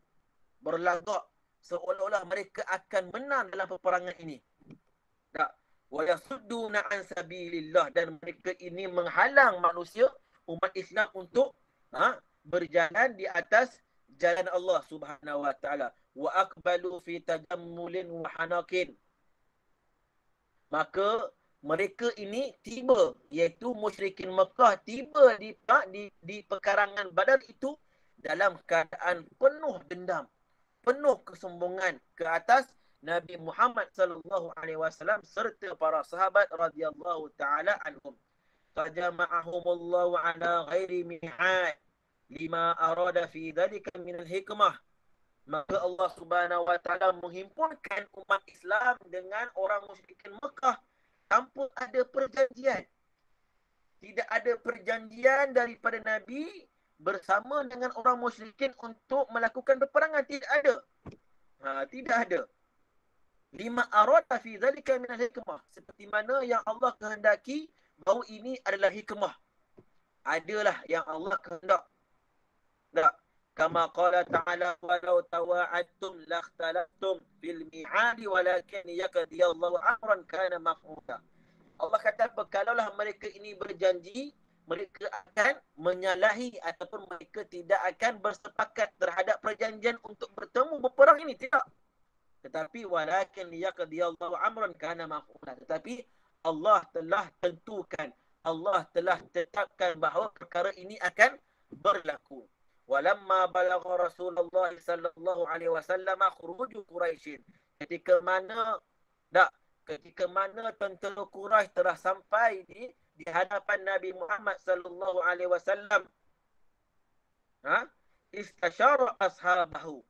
berlagak seolah-olah mereka akan menang dalam peperangan ini. Wa yasudduna an sabilillah, dan mereka ini menghalang manusia, umat Islam, untuk berjalan di atas jalan Allah Subhanahu wa taala. Wa aqbalu fi tajammulin wa hanakin. Maka mereka ini tiba, iaitu musyrikin Mekah tiba di pekarangan Badar itu dalam keadaan penuh dendam, penuh kesombongan ke atas Nabi Muhammad sallallahu alaihi wasallam serta para sahabat radhiyallahu taala anhum. Fajama'ahumullahu ala ghairi mihad lima arada fi dhalika min al-hikmah. Maka Allah Subhanahu wa taala menghimpunkan umat Islam dengan orang musyrikin Mekah tanpa ada perjanjian. Tidak ada perjanjian daripada Nabi bersama dengan orang musyrikin untuk melakukan peperangan. Tidak ada. Tidak ada. Lima arada fi dhalika min al-hikmah. Seperti mana yang Allah kehendaki bahawa ini adalah hikmah. Adalah yang Allah kehendak. Kama qala ta'ala walau tawa'adtum lakhtalaftum fil mi'adi walakin yaqdiyallahu amran kana maf'ula. Allah kata, kalaulah mereka ini berjanji mereka akan menyalahi ataupun mereka tidak akan bersepakat terhadap perjanjian untuk bertemu berperang ini. Tidak. Tetapi walakin liyaqdiyallahu amran kana maf'ula. Tetapi Allah telah tentukan, Allah telah tetapkan bahawa perkara ini akan berlaku. Walamma balagha Rasulullah sallallahu alaihi wasallam khuruj Quraisy. Ketika mana tentera Quraisy telah sampai di hadapan Nabi Muhammad sallallahu alaihi wasallam, istasyara ashabahu.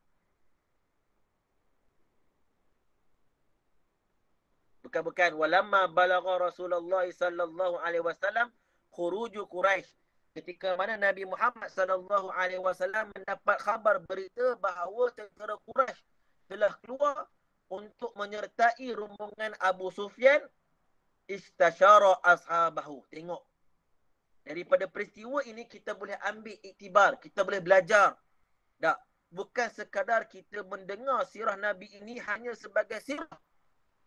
Bukan. Walamma balagha Rasulullah sallallahu alaihi wasallam khuruj Quraisy. Ketika mana Nabi Muhammad sallallahu alaihi wasallam mendapat khabar berita bahawa tentera Quraisy telah keluar untuk menyertai rombongan Abu Sufyan, istasyara ashabahu. Tengok. Daripada peristiwa ini kita boleh ambil iktibar, kita boleh belajar. Tak, bukan sekadar kita mendengar sirah Nabi ini hanya sebagai sirah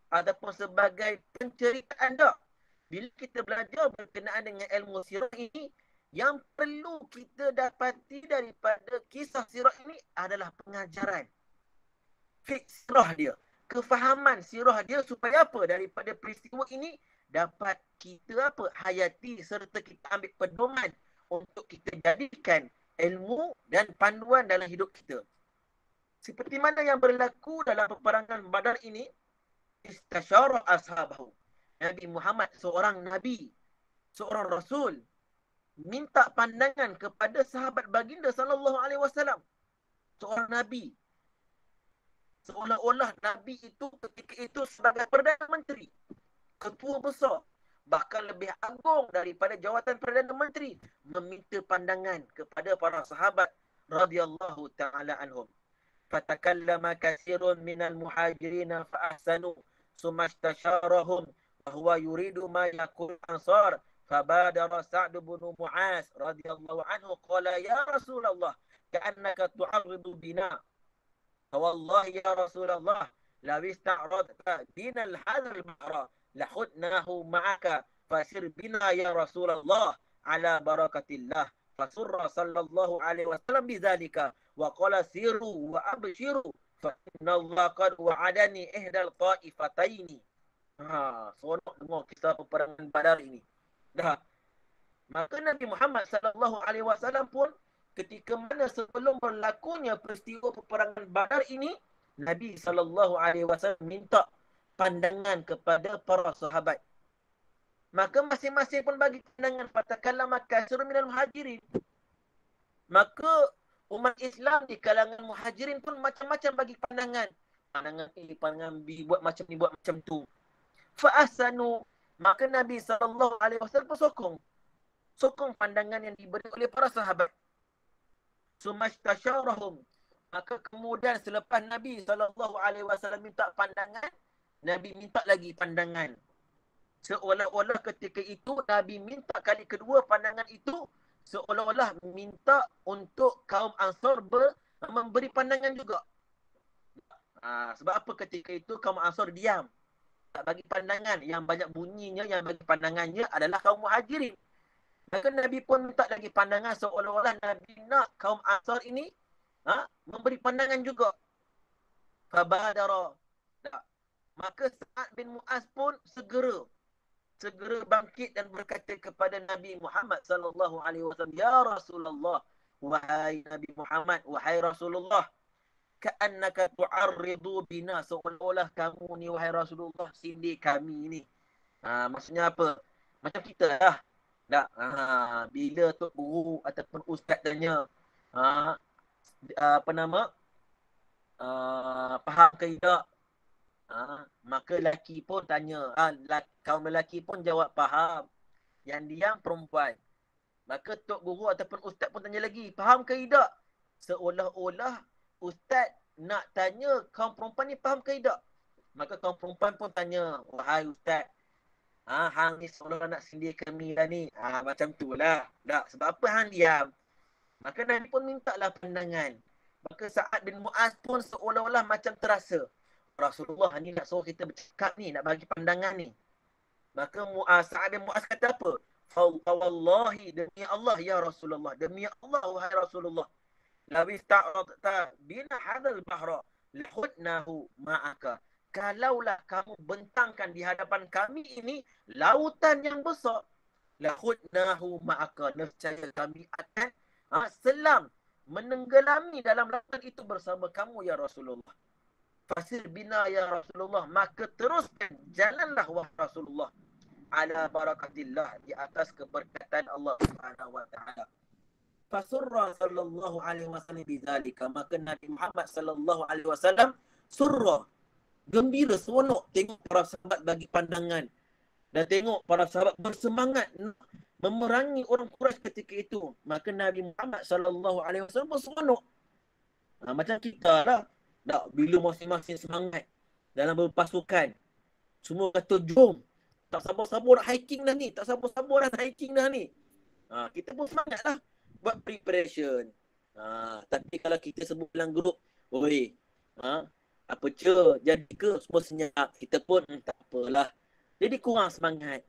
ataupun sebagai penceritaan, tak. Bila kita belajar berkenaan dengan ilmu sirah ini, yang perlu kita dapati daripada kisah sirah ini adalah pengajaran. Fik sirah dia. Kefahaman sirah dia supaya apa? Daripada peristiwa ini dapat kita hayati serta kita ambil pedoman untuk kita jadikan ilmu dan panduan dalam hidup kita. Seperti mana yang berlaku dalam peperangan Badar ini, istasyara ashabahu. Nabi Muhammad seorang nabi, seorang rasul, minta pandangan kepada sahabat baginda sallallahu alaihi wasallam. Seorang nabi. Seolah-olah nabi itu ketika itu sebagai perdana menteri, ketua besar, bahkan lebih agung daripada jawatan perdana menteri, meminta pandangan kepada para sahabat radhiyallahu taala anhum. Fatakallama katsirun minal muhajirin fa ahsanu summa istasharahum wa huwa yuridu ma yaqul ansar. فبادر سعد بن معاذ رضي الله عنه قال يا رسول الله كأنك تعرض بنا فوالله يا رسول الله لو استعرضت بنا هذا البحر لخذناه معك فسر بنا يا رسول الله على بركة الله فسر صلى الله عليه وسلم بذلك وقال سيروا وأبشروا فإن الله قد وعدني إحدى الطائفتين. Seronok dengar kisah peperangan Badar ini. Dah. Maka Nabi Muhammad sallallahu alaihi wasallam pun ketika mana sebelum berlakunya peristiwa peperangan Badar ini, Nabi sallallahu alaihi wasallam minta pandangan kepada para sahabat. Maka masing-masing pun bagi pandangan. Fatakallama katsirun minal muhajirin. Maka umat Islam di kalangan muhajirin pun macam-macam bagi pandangan. Pandangan A, pandangan B, buat macam ni, buat macam tu. Fa ahsanu. Maka Nabi SAW pun sokong pandangan yang diberi oleh para sahabat. Sumastasyarahum. Maka kemudian selepas Nabi SAW minta pandangan, Nabi minta lagi pandangan. Seolah-olah ketika itu Nabi minta kali kedua pandangan itu, seolah-olah minta untuk kaum Ansar memberi pandangan juga. Sebab apa ketika itu kaum Ansar diam, tak bagi pandangan. Yang banyak bunyinya, yang bagi pandangannya adalah kaum muhajirin. Maka Nabi pun minta lagi pandangan, seolah-olah Nabi nak kaum Ansar ini memberi pandangan juga. Fabadara. Maka Sa'ad bin Mu'az pun segera bangkit dan berkata kepada Nabi Muhammad sallallahu alaihi wasallam, ya Rasulullah, wahai Nabi Muhammad, wahai Rasulullah, ka'annaka tu'arridu bina, seolah-olah kamu ni wahai Rasulullah sindir kami ni. Maksudnya apa? Macam kita lah. Bila tok guru ataupun ustaz tanya faham ke tidak? Maka lelaki pun tanya, kaum lelaki pun jawab faham. Yang diam perempuan. Maka tok guru ataupun ustaz pun tanya lagi, faham ke tidak? Seolah-olah ustaz nak tanya kaum perempuan ni faham ke tidak? Maka kaum perempuan pun tanya, wahai ustaz, hang ni seolah nak sindir kami lah ni. Macam tu lah. Sebab apa hang diam? Maka Nabi pun mintalah pandangan. Maka Sa'ad bin Mu'az pun seolah-olah macam terasa, Rasulullah ni nak suruh kita bercakap ni, nak bagi pandangan ni. Maka Sa'ad bin Mu'az kata apa? Wallahi, demi Allah ya Rasulullah, demi Allah wahai Rasulullah, law ista'radta bina hadzal bahra lahudnahu ma'aka. Kalaulah kamu bentangkan di hadapan kami ini lautan yang besar, lahudnahu ma'aka, nescaya kami akan selam menenggelami dalam lautan itu bersama kamu ya Rasulullah. Fasir bina ya Rasulullah, maka teruskan jalanlah wahai Rasulullah, ala barakatillah, di atas keberkatan Allah Subhanahu wa taala. Fasurra sallallahu alaihi wasallam bidzalika, maka Nabi Muhammad sallallahu alaihi wasallam surra, gembira, seronok tengok para sahabat bagi pandangan dan tengok para sahabat bersemangat memerangi orang Quraisy ketika itu. Maka Nabi Muhammad sallallahu alaihi wasallam berseronok. Macam kita lah, tak, bila masing-masing semangat dalam berpasukan, semua kata jom, tak sabar-sabar nak hiking dah ni, tak sabar-sabar nak hiking dah ni. Kita pun semangat lah buat preparation. Tapi kalau kita sebut dalam grup, oi, apa je, jadi ke, semua senyap, kita pun tak apalah, jadi kurang semangat.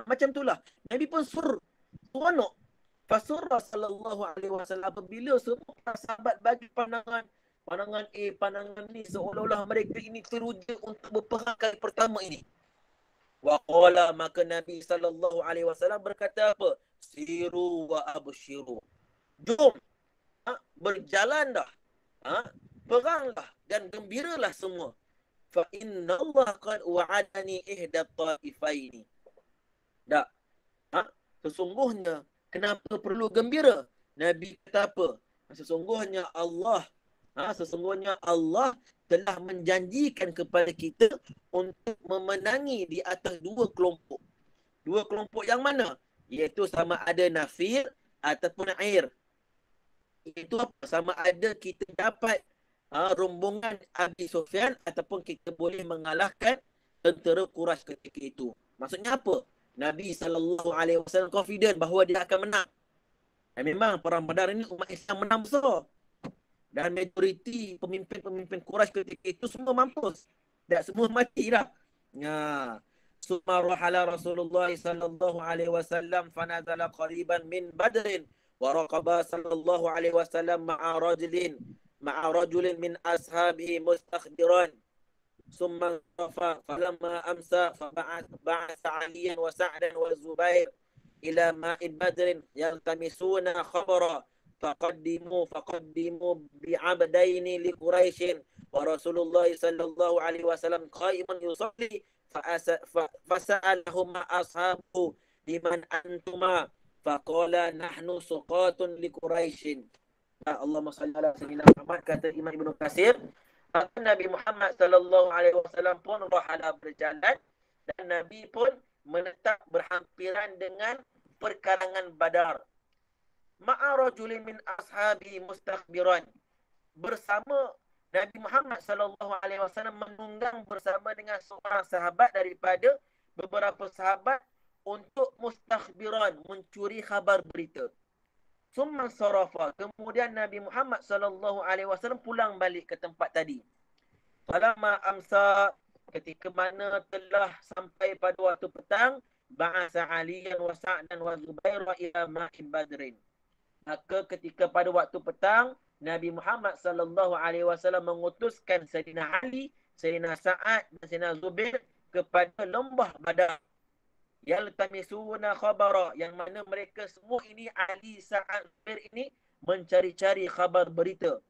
Macam itulah Nabi pun seronok. Fasurra sallallahu alaihi wasallam, apabila semua sahabat bagi pandangan A, pandangan ni, seolah-olah mereka ini teruja untuk berperang kali pertama ini. Wa qala, maka Nabi sallallahu alaihi wasallam berkata apa? Siru wa abshiru. Jom, berjalan dah, peranglah dan gembiralah semua. Fa inna Allah qad wa'adani ihda ta'ifaini. Tak, sesungguhnya kenapa perlu gembira? Nabi kata apa? Sesungguhnya Allah telah menjanjikan kepada kita untuk memenangi di atas dua kelompok. Dua kelompok yang mana? Iaitu sama ada Nafir ataupun Air. Itu apa? Sama ada kita dapat rombongan Abi Sufyan ataupun kita boleh mengalahkan tentera Quraisy ketika itu. Maksudnya apa? Nabi SAW confident bahawa dia akan menang. Dan memang perang Badar ini umat Islam menang besar. Dan majoriti pemimpin-pemimpin Quraisy ketika itu semua mampus. Tak semua mati dah. Summa rahala Rasulullah sallallahu alaihi wasallam fanazala qariban min Badrin wa raqaba sallallahu alaihi wasallam ma'a rajulin min ashabihi mustakhdiran. Summa falamma amsa faba'atha Aliyan wa Sa'dan wa Zubair ila ma'id Badrin yaltamisuna khabara faqaddimu bi'abdaini li Quraisyin wa Rasulullah sallallahu alaihi wasallam qa'iman yusalli fasa'alahum ashabu liman antuma faqala nahnu suqatun li Quraisyin. Allahumma salli ala sayyidina Muhammad. Kata Imam Ibn Katsir, Nabi Muhammad sallallahu alaihi wasallam pun rahala berjalan dan Nabi pun menetap berhampiran dengan perkarangan Badar. Ma'a rajulin min ashabi mustakhbiran, bersama Nabi Muhammad sallallahu alaihi wasallam menunggang bersama dengan seorang sahabat daripada beberapa sahabat untuk mustakhbiran, mencuri khabar berita. Summa sarafa, kemudian Nabi Muhammad sallallahu alaihi wasallam pulang balik ke tempat tadi. Falamma amsa, ketika mana telah sampai pada waktu petang, ba'asa Aliyan wa Sa'dan wa Zubair ila ma'in Badrin. Maka ketika pada waktu petang, Nabi Muhammad sallallahu alaihi wasallam mengutuskan Sayyidina Ali, Sayyidina Sa'ad dan Sayyidina Zubair kepada lembah Badar. Yaltamisuna khabara, yang mana mereka semua ini, Ali, Sa'ad, Zubair ini mencari-cari khabar berita.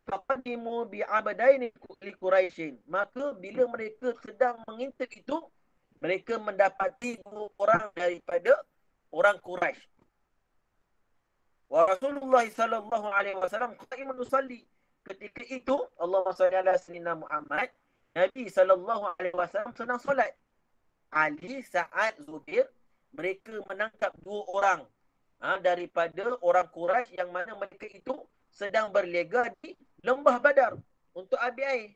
Faqadimu bi'abdaini li Quraisyin, maka bila mereka sedang mengintip itu, mereka mendapati dua orang daripada orang Quraisy. Wa Rasulullah sallallahu alaihi wasallam qa'iman yusalli, ketika itu Allahumma salli ala sayyidina Muhammad, Nabi sallallahu alaihi wasallam sedang solat. Ali, Sa'ad, Zubair, mereka menangkap dua orang daripada orang Quraisy yang mana mereka itu sedang berlega di lembah Badar untuk ambil air.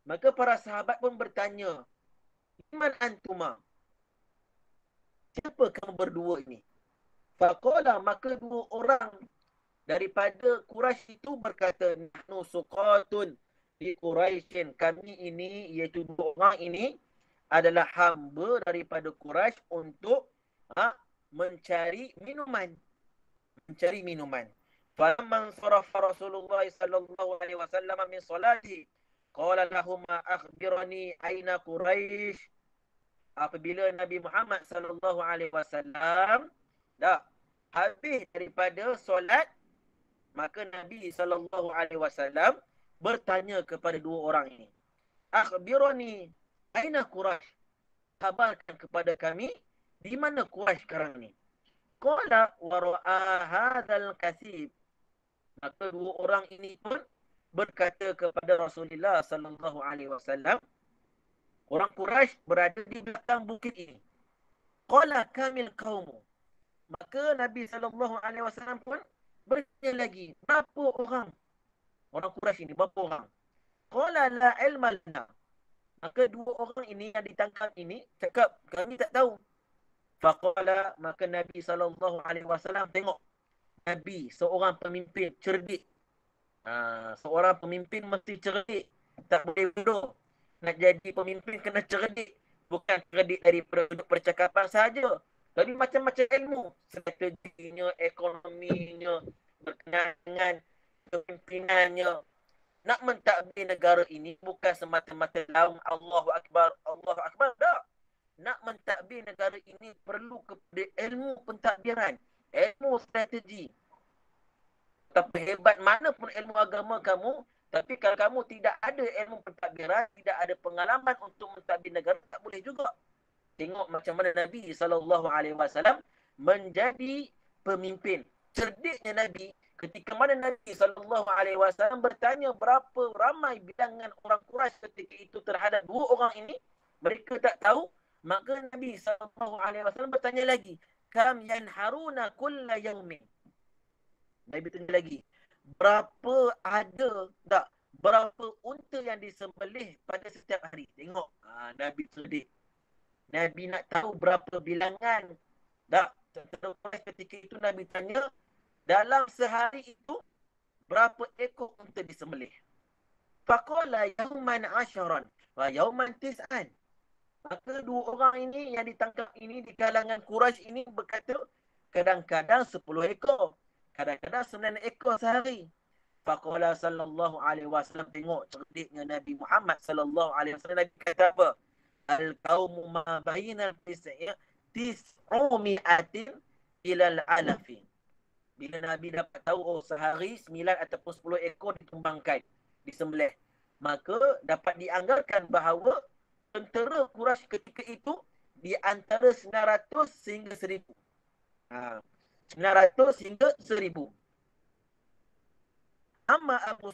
Maka para sahabat pun bertanya, "Man antuma?" Siapa kamu berdua ini? Faqala, maka dua orang daripada Quraisy itu berkata, "Nahnu suqatun li Quraisyin." Kami ini, iaitu dua orang ini adalah hamba daripada Quraisy untuk mencari minuman. Falamman sarafa Rasulullah sallallahu alaihi wasallam min salatihi qala lahum akhbirani aina Quraisy. Apabila Nabi Muhammad sallallahu alaihi wasallam dah habis daripada solat, maka Nabi sallallahu alaihi wasallam bertanya kepada dua orang ini. Akhbirani aina Quraisy. Kabarkan kepada kami di mana Quraisy sekarang ni. Qala wa ra'a hadzal kasib. Maka dua orang ini pun berkata kepada Rasulullah sallallahu alaihi wasallam, orang Quraisy berada di belakang bukit ini. Qala kamil qaumu. Maka Nabi sallallahu alaihi wasallam pun bertanya lagi, berapa orang orang Quraisy ini, berapa orang? Qala la ilma lana. Maka dua orang ini yang ditangkap ini cakap, kami tak tahu. Faqala, maka Nabi sallallahu alaihi wasallam tengok Nabi seorang pemimpin cerdik. Seorang pemimpin mesti cerdik, tak boleh bodoh. Nak jadi pemimpin kena cerdik. Bukan cerdik daripada percakapan sahaja, tapi macam-macam ilmu. Strateginya, ekonominya, berkenaan dengan kepimimpinannya. Nak mentadbir negara ini bukan semata-mata laung Allahu Akbar, Allahu Akbar. Tak. Nak mentadbir negara ini perlu kepada ilmu pentadbiran, ilmu strategi. Tapi hebat mana pun ilmu agama kamu, tapi kalau kamu tidak ada ilmu pentadbiran, tidak ada pengalaman untuk mentadbir negara, tak boleh juga. Tengok macam mana Nabi SAW menjadi pemimpin. Cerdiknya Nabi, ketika mana Nabi SAW bertanya berapa ramai bilangan orang Quraisy ketika itu terhadap dua orang ini, mereka tak tahu, maka Nabi SAW bertanya lagi, kam yanharuna kulla yaumin. Nabi tanya lagi, berapa ada tak, berapa unta yang disembelih pada setiap hari. Tengok, Nabi cerdik. Nabi nak tahu berapa bilangan. Tak, ketika itu Nabi tanya, dalam sehari itu berapa ekor unta disembelih. Faqala yauman 10 wa yauman 9. Maka dua orang ini yang ditangkap ini di kalangan Quraisy ini berkata, kadang-kadang 10 ekor, kadang-kadang 9 ekor sehari. Faqala sallallahu alaihi wasallam, tengok cerdiknya Nabi Muhammad sallallahu alaihi wasallam. Nabi kata apa? Al-qaumu ma bainal tis'umi'atin ilal alafin. Bila Nabi dapat tahu sehari 9 ataupun 10 ekor ditumbangkan, disembelih, maka dapat dianggarkan bahawa tentera Quraisy ketika itu di antara 900 sehingga 1000. 900 hingga 1000. Amma Abu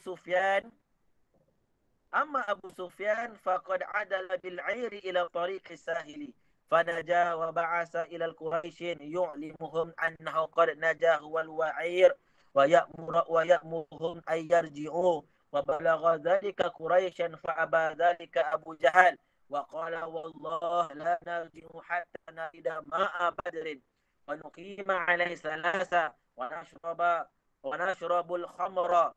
Sufyan faqad adala bil 'airi ila tariqi sahili fanaja wa ba'asa ila al-Quraisyin yu'limuhum annahu qad najahu wal wa'ir wa ya'muruhum ay yarji'u wa balagha dhalika Quraisyan fa aba dhalika Abu Jahal wa qala wallah la narji'u hatta narida ma'a badrin wa nuqima 'alayhi thalatha wa nashrabul khamra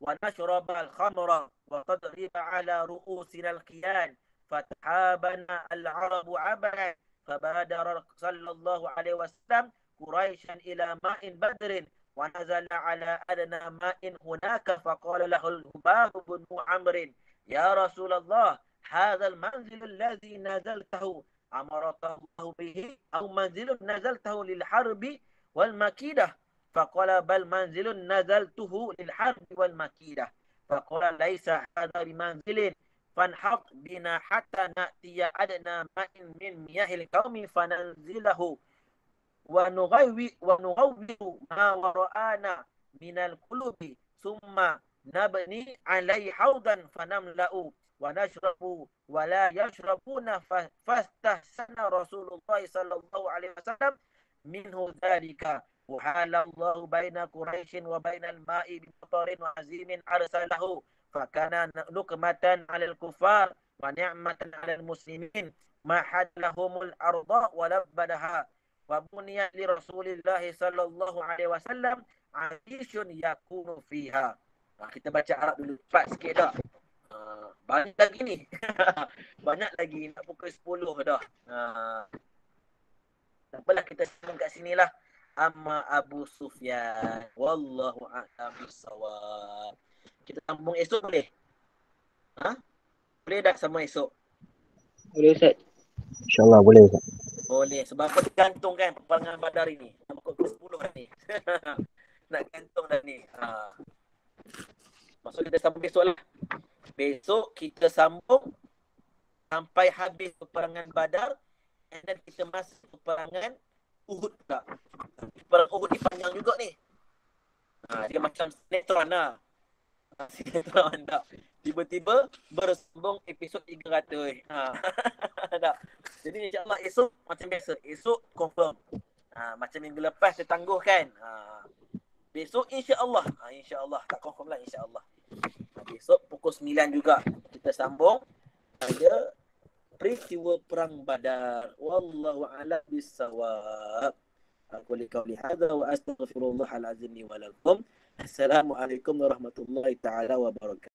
ونشرب الخمر وتضرب على رؤوسنا القيان فتحابنا العرب عبرا فبادر صلى الله عليه وسلم قريشا إلى ماء بدر ونزل على أدنى ماء هناك فقال له الهباب بن عمرو يا رسول الله هذا المنزل الذي نزلته أمرك الله به أو منزل نزلته للحرب والمكيدة فقال بل منزل نزلته للحرب والمكيدة فقال ليس هذا بمنزل فانحط بنا حتى نأتي أدنى ماء من مياه القوم فننزله ونغوّر ما وراءنا من القلوب ثم نبني عليه حوضا فنملأ ونشرب ولا يشربون فاستحسن رسول الله صلى الله عليه وسلم منه ذلك وحال الله بين قريش وبين الماء بمطر وعزيم أرسله فكان نقمة على الكفار ونعمة على المسلمين ما حد لهم الأرض ولبدها وبني لرسول الله صلى الله عليه وسلم عيش يكون فيها. Kita baca Arab dulu cepat sikit dah. Banyak lagi ni. Banyak lagi. Nak pukul 10 dah. Tak apalah, kita sambung kat sini lah. Amma Abu Sufyan. Wallahu a'lam bissawab. Kita sambung esok boleh? Boleh tak sambung esok? Boleh Ustaz. InsyaAllah boleh Ustaz. Boleh. Sebab apa gantung kan peperangan Badar ini. Nak pukul 10 dah ni. Nak gantung dah ni. Maksud kita sambung besok lah. Besok kita sambung sampai habis peperangan Badar, and then kita masuk peperangan Uhud pula. Perang Uhud ni panjang juga ni. Dia macam sinetron lah. Sinetron tak. Tiba-tiba bersambung episod 300. Tak. Jadi insyaAllah esok macam biasa. Esok confirm. Macam minggu lepas saya tangguhkan. Besok insyaAllah. InsyaAllah. Tak confirm lah insyaAllah. Besok pukul 9 juga kita sambung ada peristiwa perang Badar. Wallahu a'lam bissawab. Aku liqauli hadza wa astaghfirullahal azim li wa lakum. Assalamualaikum warahmatullahi taala wabarakatuh.